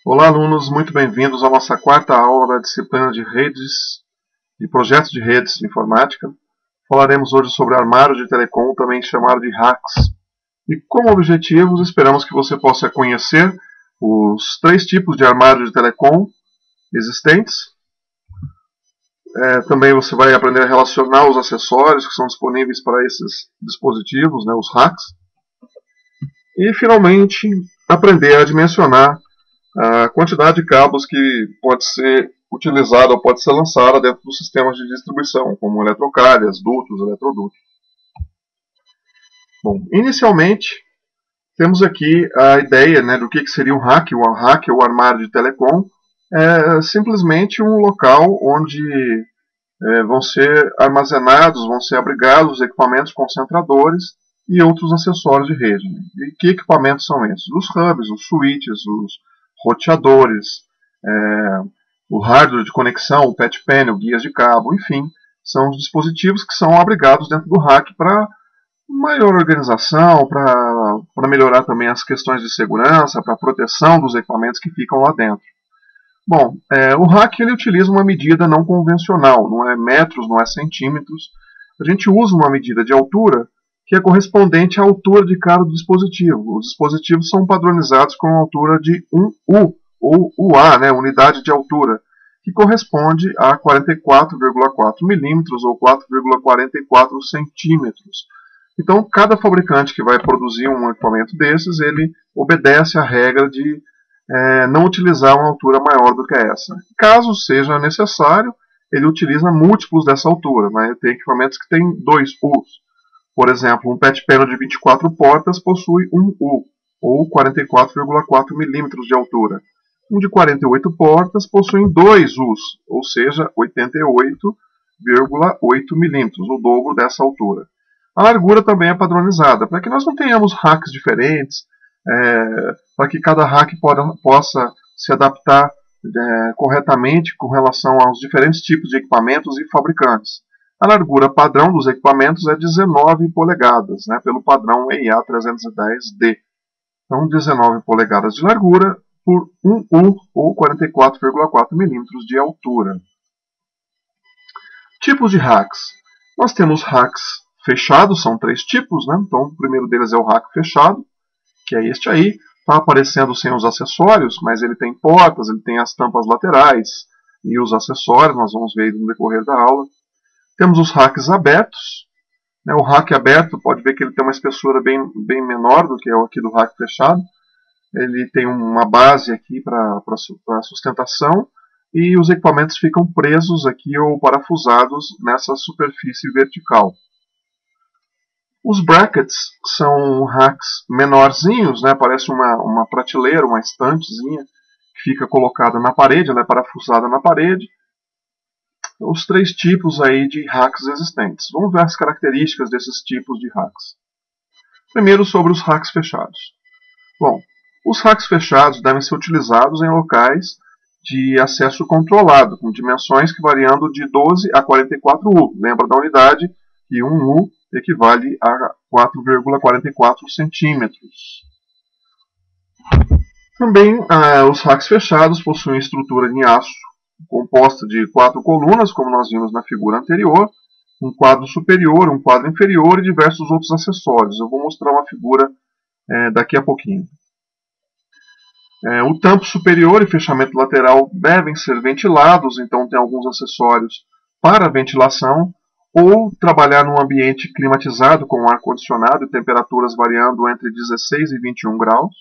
Olá, alunos, muito bem-vindos à nossa quarta aula da disciplina de redes e projetos de redes de informática. Falaremos hoje sobre armário de telecom, também chamado de hacks. E como objetivos, esperamos que você possa conhecer os 3 tipos de armário de telecom existentes. Também você vai aprender a relacionar os acessórios que são disponíveis para esses dispositivos, os hacks. E, finalmente, aprender a dimensionar a quantidade de cabos que pode ser utilizada ou pode ser lançada dentro dos sistemas de distribuição, como eletrocalhas, dutos, eletrodutos. Bom, inicialmente, temos aqui a ideia do que seria um hack. O hack, ou armário de telecom, é simplesmente um local onde vão ser armazenados, vão ser abrigados equipamentos concentradores e outros acessórios de rede. E que equipamentos são esses? Os hubs, os switches, os roteadores, o hardware de conexão, o patch panel, guias de cabo, enfim, são os dispositivos que são abrigados dentro do hack para maior organização, para melhorar também as questões de segurança, para proteção dos equipamentos que ficam lá dentro. Bom, o hack ele utiliza uma medida não convencional, não é metros, não é centímetros. A gente usa uma medida de altura que é correspondente à altura de cada dispositivo. Os dispositivos são padronizados com a altura de 1U, ou UA, unidade de altura, que corresponde a 44,4 milímetros ou 4,44 centímetros. Então, cada fabricante que vai produzir um equipamento desses, ele obedece à regra de não utilizar uma altura maior do que essa. Caso seja necessário, ele utiliza múltiplos dessa altura. Tem equipamentos que têm 2 U's. Por exemplo, um patch panel de 24 portas possui 1 U, ou 44,4 milímetros de altura. Um de 48 portas possui 2 U's, ou seja, 88,8 milímetros, o dobro dessa altura. A largura também é padronizada, para que nós não tenhamos hacks diferentes, para que cada hack possa se adaptar corretamente com relação aos diferentes tipos de equipamentos e fabricantes. A largura padrão dos equipamentos é 19 polegadas, pelo padrão EIA 310D. Então, 19 polegadas de largura por 1 U, ou 44,4 milímetros de altura. Tipos de hacks. Nós temos hacks fechados, são 3 tipos. Então, o primeiro deles é o hack fechado, que é este aí. Está aparecendo sem os acessórios, mas ele tem portas, ele tem as tampas laterais e os acessórios, nós vamos ver no decorrer da aula. Temos os hacks abertos. O hack aberto, pode ver que ele tem uma espessura bem menor do que o aqui do hack fechado. Ele tem uma base aqui para sustentação e os equipamentos ficam presos aqui ou parafusados nessa superfície vertical. Os brackets são hacks menorzinhos, parece uma prateleira, uma estantezinha que fica colocada na parede, ela é parafusada na parede. Os 3 tipos aí de hacks existentes. Vamos ver as características desses tipos de hacks. Primeiro, sobre os hacks fechados. Bom, os hacks fechados devem ser utilizados em locais de acesso controlado, com dimensões que variando de 12 a 44 U. Lembra da unidade que 1 U equivale a 4,44 centímetros. Também os hacks fechados possuem estrutura em aço, composta de 4 colunas, como nós vimos na figura anterior, um quadro superior, um quadro inferior e diversos outros acessórios. Eu vou mostrar uma figura daqui a pouquinho. O tampo superior e fechamento lateral devem ser ventilados, então tem alguns acessórios para ventilação, ou trabalhar num ambiente climatizado com ar-condicionado e temperaturas variando entre 16 e 21 graus.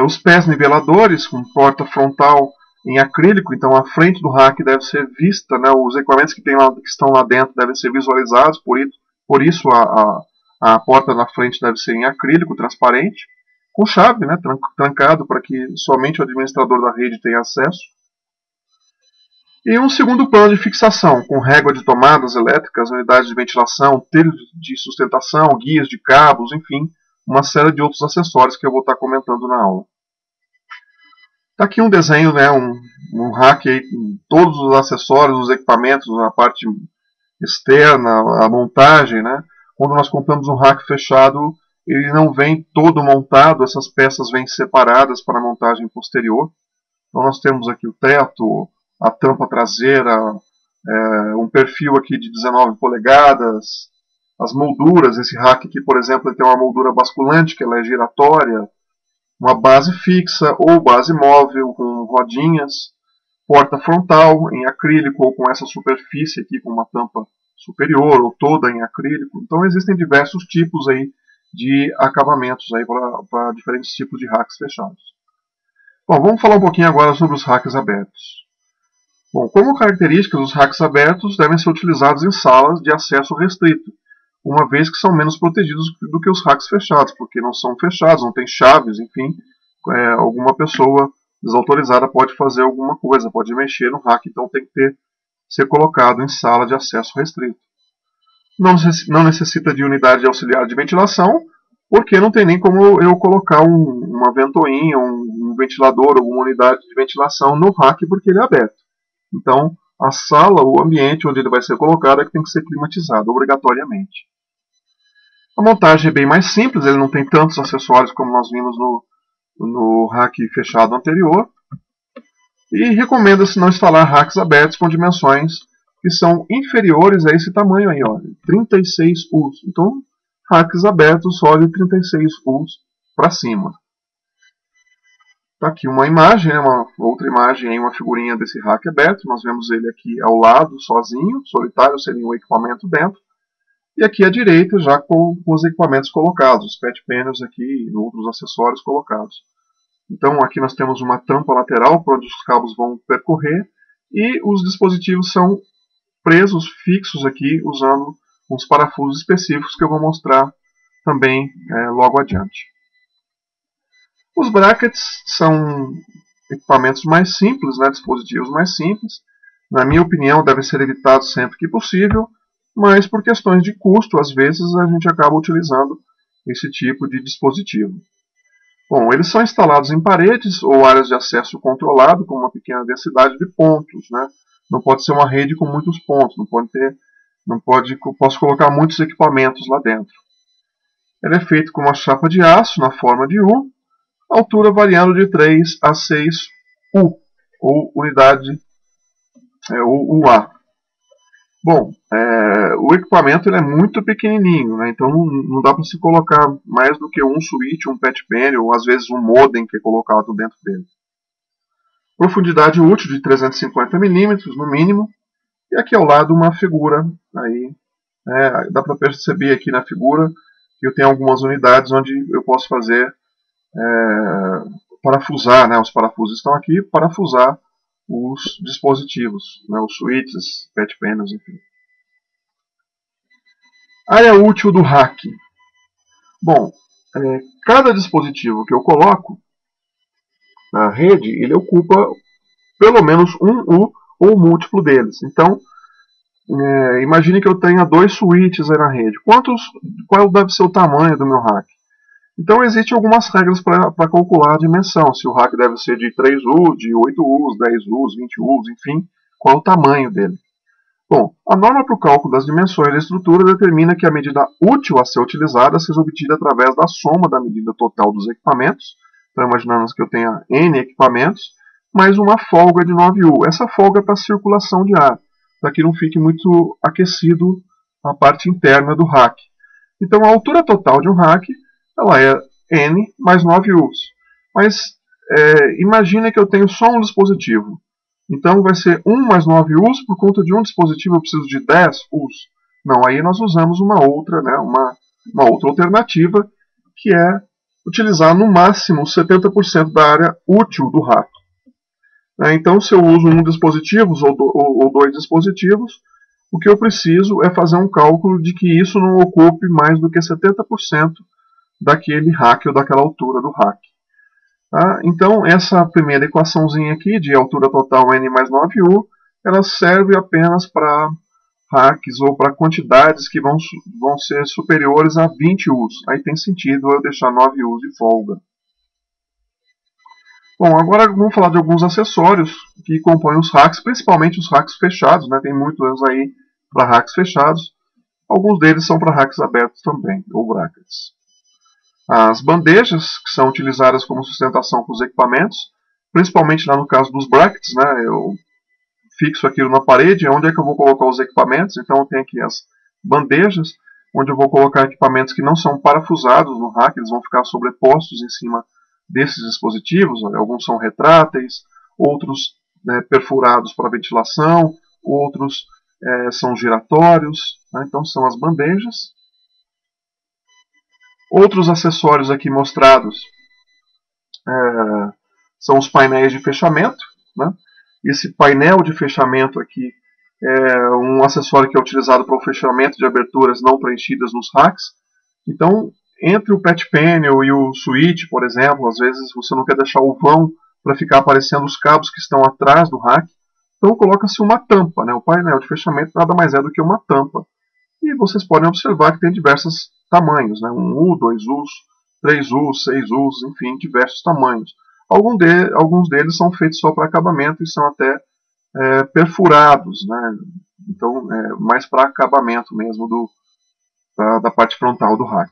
Os pés niveladores com porta frontal em acrílico, então a frente do hack deve ser vista, os equipamentos que estão lá dentro devem ser visualizados, por isso a porta na frente deve ser em acrílico transparente, com chave, trancado para que somente o administrador da rede tenha acesso. E um segundo plano de fixação, com régua de tomadas elétricas, unidades de ventilação, trilhos de sustentação, guias de cabos, enfim, uma série de outros acessórios que eu vou estar comentando na aula. Está aqui um desenho, um hack aí com todos os acessórios, os equipamentos, a parte externa, a montagem. Quando nós compramos um hack fechado, ele não vem todo montado, essas peças vêm separadas para a montagem posterior. Então nós temos aqui o teto, a tampa traseira, um perfil aqui de 19 polegadas, as molduras. Esse rack aqui, por exemplo, ele tem uma moldura basculante, que ela é giratória, uma base fixa ou base móvel com rodinhas, porta frontal em acrílico ou com essa superfície aqui com uma tampa superior ou toda em acrílico. Então existem diversos tipos aí de acabamentos aí para diferentes tipos de racks fechados. Bom, vamos falar um pouquinho agora sobre os racks abertos. Bom, como características, os racks abertos devem ser utilizados em salas de acesso restrito, uma vez que são menos protegidos do que os racks fechados, porque não são fechados, não tem chaves, enfim, alguma pessoa desautorizada pode fazer alguma coisa, pode mexer no rack, então tem que ser colocado em sala de acesso restrito. Não necessita de unidade auxiliar de ventilação, porque não tem nem como eu colocar uma ventoinha, um ventilador, alguma unidade de ventilação no rack, porque ele é aberto. Então, a sala, o ambiente onde ele vai ser colocado é que tem que ser climatizado, obrigatoriamente. A montagem é bem mais simples, ele não tem tantos acessórios como nós vimos no rack fechado anterior. E recomenda-se não instalar racks abertos com dimensões que são inferiores a esse tamanho aí, ó, 36 US. Então, racks abertos só de 36 US para cima. Está aqui uma imagem, né, uma outra imagem, aí, uma figurinha desse rack aberto. Nós vemos ele aqui ao lado, sozinho, solitário, sem nenhum equipamento dentro. E aqui à direita, já com os equipamentos colocados, os pet panels aqui e outros acessórios colocados. Então aqui nós temos uma tampa lateral por onde os cabos vão percorrer e os dispositivos são presos, fixos aqui, usando uns parafusos específicos que eu vou mostrar também logo adiante. Os brackets são equipamentos mais simples, né, dispositivos mais simples. Na minha opinião, devem ser evitados sempre que possível, mas por questões de custo, às vezes a gente acaba utilizando esse tipo de dispositivo. Bom, eles são instalados em paredes ou áreas de acesso controlado com uma pequena densidade de pontos, né? Não pode ser uma rede com muitos pontos, posso colocar muitos equipamentos lá dentro. Ele é feito com uma chapa de aço na forma de U, altura variando de 3 a 6 U, ou unidade, ou UA. Bom, o equipamento ele é muito pequenininho, né? Então não dá para se colocar mais do que um switch, um patch panel, ou às vezes um modem que é colocado dentro dele. Profundidade útil de 350 mm no mínimo, e aqui ao lado uma figura, aí, dá para perceber aqui na figura que eu tenho algumas unidades onde eu posso fazer parafusar, né? Os parafusos estão aqui, parafusar os dispositivos, né, os switches, patch panels, enfim. Área útil do rack. Bom, cada dispositivo que eu coloco na rede, ele ocupa pelo menos um U ou múltiplo deles. Então, imagine que eu tenha 2 switches aí na rede. Qual deve ser o tamanho do meu rack? Então existem algumas regras para calcular a dimensão, se o rack deve ser de 3 U's, de 8 U's, 10 U's, 20 U's, enfim, qual é o tamanho dele. Bom, a norma para o cálculo das dimensões da estrutura determina que a medida útil a ser utilizada seja obtida através da soma da medida total dos equipamentos, então imaginamos que eu tenha N equipamentos, mais uma folga de 9 U. Essa folga é para circulação de ar, para que não fique muito aquecido a parte interna do rack. Então a altura total de um rack ela é N mais 9 U's. Mas imagine que eu tenho só um dispositivo. Então vai ser 1 mais 9 U's, por conta de um dispositivo eu preciso de 10 U's. Não, aí nós usamos uma outra, né, uma outra alternativa, que é utilizar no máximo 70% da área útil do rack. Então se eu uso um dispositivo ou 2 dispositivos, o que eu preciso é fazer um cálculo de que isso não ocupe mais do que 70% daquele rack ou daquela altura do rack. Tá? Então, essa primeira equaçãozinha aqui, de altura total N mais 9U, ela serve apenas para racks ou para quantidades que vão ser superiores a 20 U's. Aí tem sentido eu deixar 9 U's de folga. Bom, agora vamos falar de alguns acessórios que compõem os racks, principalmente os racks fechados, né? Tem muitos aí para racks fechados. Alguns deles são para racks abertos também, ou brackets. As bandejas, que são utilizadas como sustentação para os equipamentos, principalmente lá no caso dos brackets, né, eu fixo aquilo na parede, onde é que eu vou colocar os equipamentos, então eu tenho aqui as bandejas, onde eu vou colocar equipamentos que não são parafusados no rack, eles vão ficar sobrepostos em cima desses dispositivos, alguns são retráteis, outros perfurados para ventilação, outros são giratórios, né, então são as bandejas. Outros acessórios aqui mostrados são os painéis de fechamento, né. Esse painel de fechamento aqui é um acessório que é utilizado para o fechamento de aberturas não preenchidas nos racks. Então, entre o patch panel e o switch, por exemplo, às vezes você não quer deixar o vão para ficar aparecendo os cabos que estão atrás do rack. Então, coloca-se uma tampa, né? O painel de fechamento nada mais é do que uma tampa. E vocês podem observar que tem diversos tamanhos, né? 1U, 2Us, 3Us, 6Us, enfim, diversos tamanhos. Alguns deles são feitos só para acabamento e são até perfurados, né? Então, mais para acabamento mesmo da parte frontal do rack.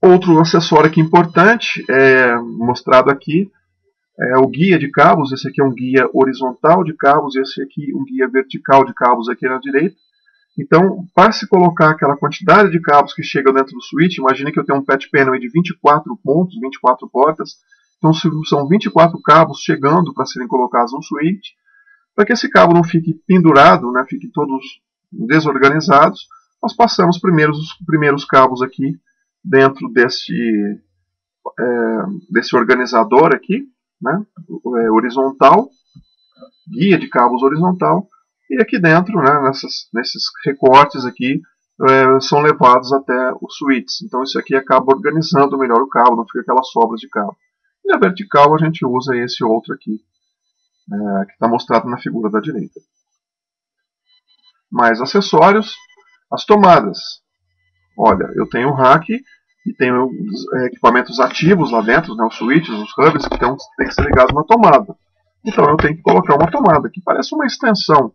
Outro acessório aqui importante, mostrado aqui, é o guia de cabos. Esse aqui é um guia horizontal de cabos, esse aqui um guia vertical de cabos aqui na direita. Então, para se colocar aquela quantidade de cabos que chega dentro do switch, imagine que eu tenho um patch panel de 24 pontos, 24 portas. Então, são 24 cabos chegando para serem colocados no switch. Para que esse cabo não fique pendurado, né, fiquem todos desorganizados, nós passamos primeiro os primeiros cabos aqui dentro desse organizador aqui, né, horizontal, guia de cabos horizontal. E aqui dentro, né, nesses recortes aqui, são levados até os switches. Então isso aqui acaba organizando melhor o cabo, não fica aquelas sobras de cabo. E na vertical a gente usa esse outro aqui, que está mostrado na figura da direita. Mais acessórios, as tomadas. Olha, eu tenho um rack e tenho equipamentos ativos lá dentro, né, os switches, os hubs, que tem que ser ligados na tomada. Então eu tenho que colocar uma tomada que parece uma extensão.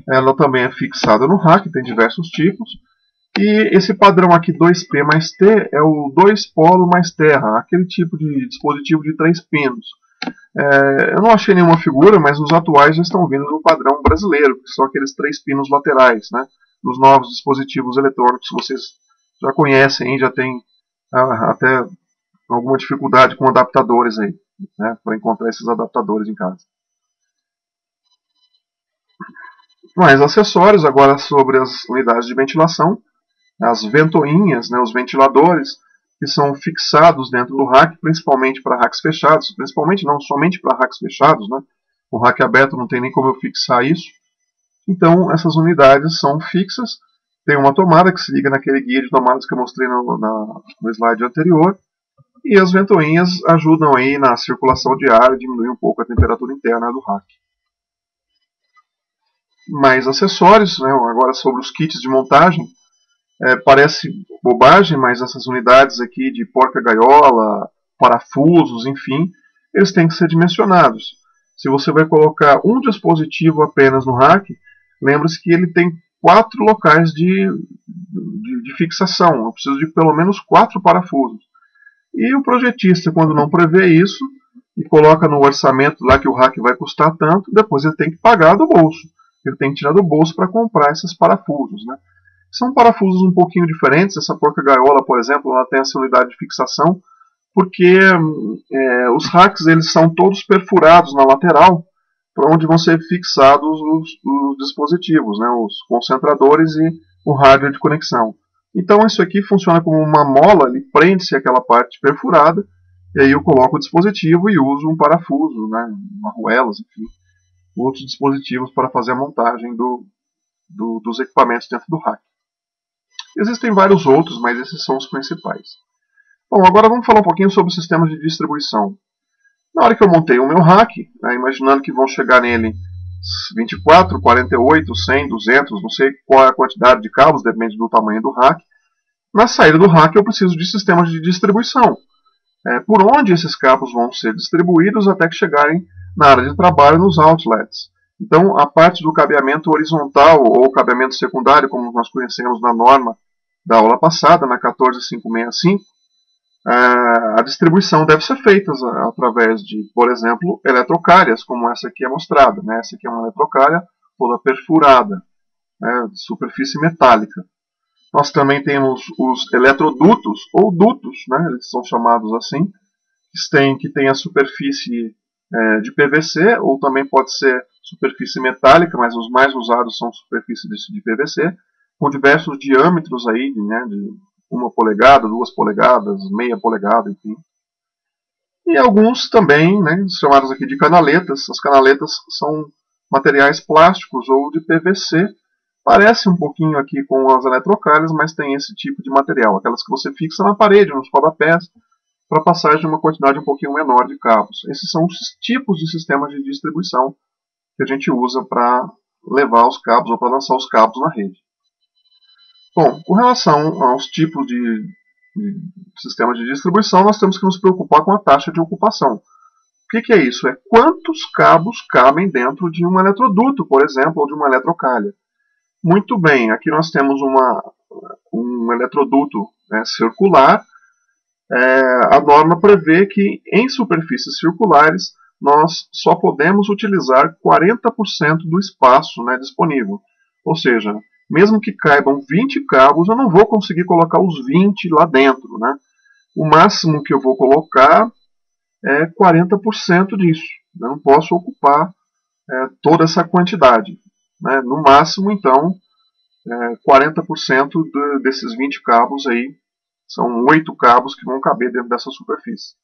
Ela também é fixada no rack, tem diversos tipos. E esse padrão aqui 2P mais T é o 2 polo mais terra, aquele tipo de dispositivo de 3 pinos. Eu não achei nenhuma figura, mas os atuais já estão vindo no padrão brasileiro, que são aqueles 3 pinos laterais, né? Nos novos dispositivos eletrônicos que vocês já conhecem, já tem até alguma dificuldade com adaptadores aí, né? Para encontrar esses adaptadores em casa. Mais acessórios agora sobre as unidades de ventilação, as ventoinhas, né, os ventiladores, que são fixados dentro do rack, principalmente para racks fechados, principalmente não, somente para racks fechados, né? O rack aberto não tem nem como eu fixar isso. Então essas unidades são fixas, tem uma tomada que se liga naquele guia de tomadas que eu mostrei no slide anterior, e as ventoinhas ajudam aí na circulação de ar e diminuem um pouco a temperatura interna do rack. Mais acessórios, né, agora sobre os kits de montagem. Parece bobagem, mas essas unidades aqui de porca-gaiola, parafusos, enfim, eles têm que ser dimensionados. Se você vai colocar um dispositivo apenas no rack, lembre-se que ele tem 4 locais de fixação. Eu preciso de pelo menos 4 parafusos. E o projetista, quando não prevê isso, e coloca no orçamento lá que o rack vai custar tanto, depois ele tem que pagar do bolso. Ele tem que tirar do bolso para comprar esses parafusos, né? São parafusos um pouquinho diferentes. Essa porca-gaiola, por exemplo, ela tem essa unidade de fixação, porque os racks eles são todos perfurados na lateral, para onde vão ser fixados os dispositivos, né, os concentradores e o hardware de conexão. Então isso aqui funciona como uma mola, ele prende-se àquela parte perfurada, e aí eu coloco o dispositivo e uso um parafuso, né, arruelas, enfim, outros dispositivos para fazer a montagem dos equipamentos dentro do rack. Existem vários outros, mas esses são os principais. Bom, agora vamos falar um pouquinho sobre o sistema de distribuição. Na hora que eu montei o meu rack, né, imaginando que vão chegar nele 24, 48, 100, 200, não sei qual é a quantidade de cabos, depende do tamanho do rack. Na saída do rack eu preciso de sistemas de distribuição. Por onde esses cabos vão ser distribuídos até que chegarem na área de trabalho nos outlets. Então, a parte do cabeamento horizontal ou cabeamento secundário, como nós conhecemos na norma da aula passada, na 14565, a distribuição deve ser feita através de, por exemplo, eletrocárias, como essa aqui é mostrada. Né? Essa aqui é uma eletrocária toda perfurada, né, de superfície metálica. Nós também temos os eletrodutos, ou dutos, né, eles são chamados assim, que tem a superfície de PVC, ou também pode ser superfície metálica, mas os mais usados são superfícies de PVC, com diversos diâmetros aí, né, de 1 polegada, 2 polegadas, meia polegada, enfim. E alguns também, né, chamados aqui de canaletas. As canaletas são materiais plásticos ou de PVC. Parece um pouquinho aqui com as eletrocárias, mas tem esse tipo de material. Aquelas que você fixa na parede, nos rodapés, para passagem de uma quantidade um pouquinho menor de cabos. Esses são os tipos de sistemas de distribuição que a gente usa para levar os cabos ou para lançar os cabos na rede. Bom, com relação aos tipos de sistemas de distribuição, nós temos que nos preocupar com a taxa de ocupação. O que é isso? É quantos cabos cabem dentro de um eletroduto, por exemplo, ou de uma eletrocalha. Muito bem, aqui nós temos um eletroduto, né, circular. A norma prevê que em superfícies circulares nós só podemos utilizar 40% do espaço, né, disponível. Ou seja, mesmo que caibam 20 cabos, eu não vou conseguir colocar os 20 lá dentro. Né? O máximo que eu vou colocar é 40% disso. Eu não posso ocupar toda essa quantidade. Né? No máximo, então, 40% desses 20 cabos aí, são 8 cabos que vão caber dentro dessa superfície.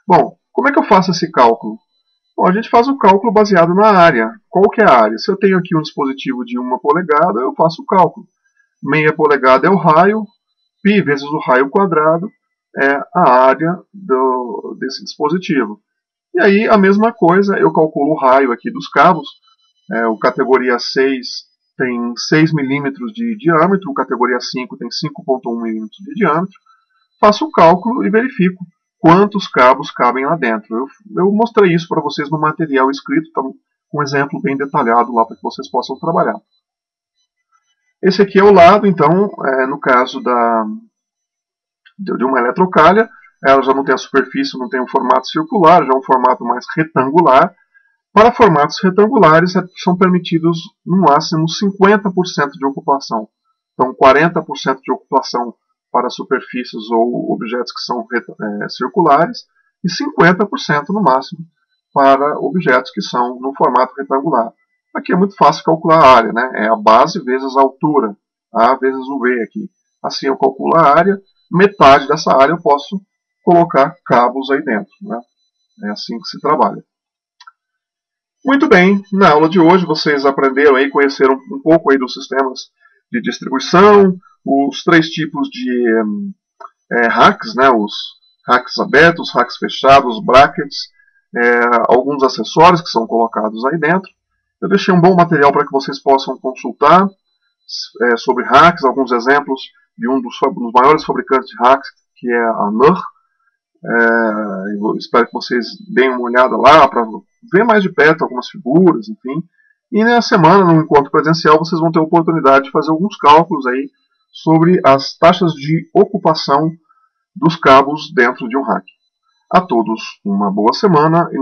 Bom, como é que eu faço esse cálculo? Bom, a gente faz o cálculo baseado na área. Qual que é a área? Se eu tenho aqui um dispositivo de 1 polegada, eu faço o cálculo. Meia polegada é o raio, π vezes o raio quadrado é a área desse dispositivo. E aí a mesma coisa, eu calculo o raio aqui dos cabos. O categoria 6 tem 6 milímetros de diâmetro, o categoria 5 tem 5,1 milímetros de diâmetro. Faço o cálculo e verifico quantos cabos cabem lá dentro. Eu mostrei isso para vocês no material escrito, tá, um exemplo bem detalhado lá para que vocês possam trabalhar. Esse aqui é o lado, então, no caso de uma eletrocalha, ela já não tem a superfície, não tem um formato circular, já é um formato mais retangular. Para formatos retangulares, são permitidos no máximo 50% de ocupação. Então, 40% de ocupação para superfícies ou objetos que são circulares e 50% no máximo para objetos que são no formato retangular. Aqui é muito fácil calcular a área, né? É a base vezes a altura, A vezes o V aqui. Assim eu calculo a área, metade dessa área eu posso colocar cabos aí dentro. Né? É assim que se trabalha. Muito bem, na aula de hoje vocês aprenderam aí, conheceram um pouco aí dos sistemas de distribuição, os 3 tipos de racks, né, os racks abertos, racks fechados, brackets, alguns acessórios que são colocados aí dentro. Eu deixei um bom material para que vocês possam consultar sobre racks, alguns exemplos de um dos maiores fabricantes de racks, que é a NUR. Eu espero que vocês deem uma olhada lá para ver mais de perto algumas figuras, enfim. E na semana, no encontro presencial, vocês vão ter a oportunidade de fazer alguns cálculos aí sobre as taxas de ocupação dos cabos dentro de um rack. A todos uma boa semana e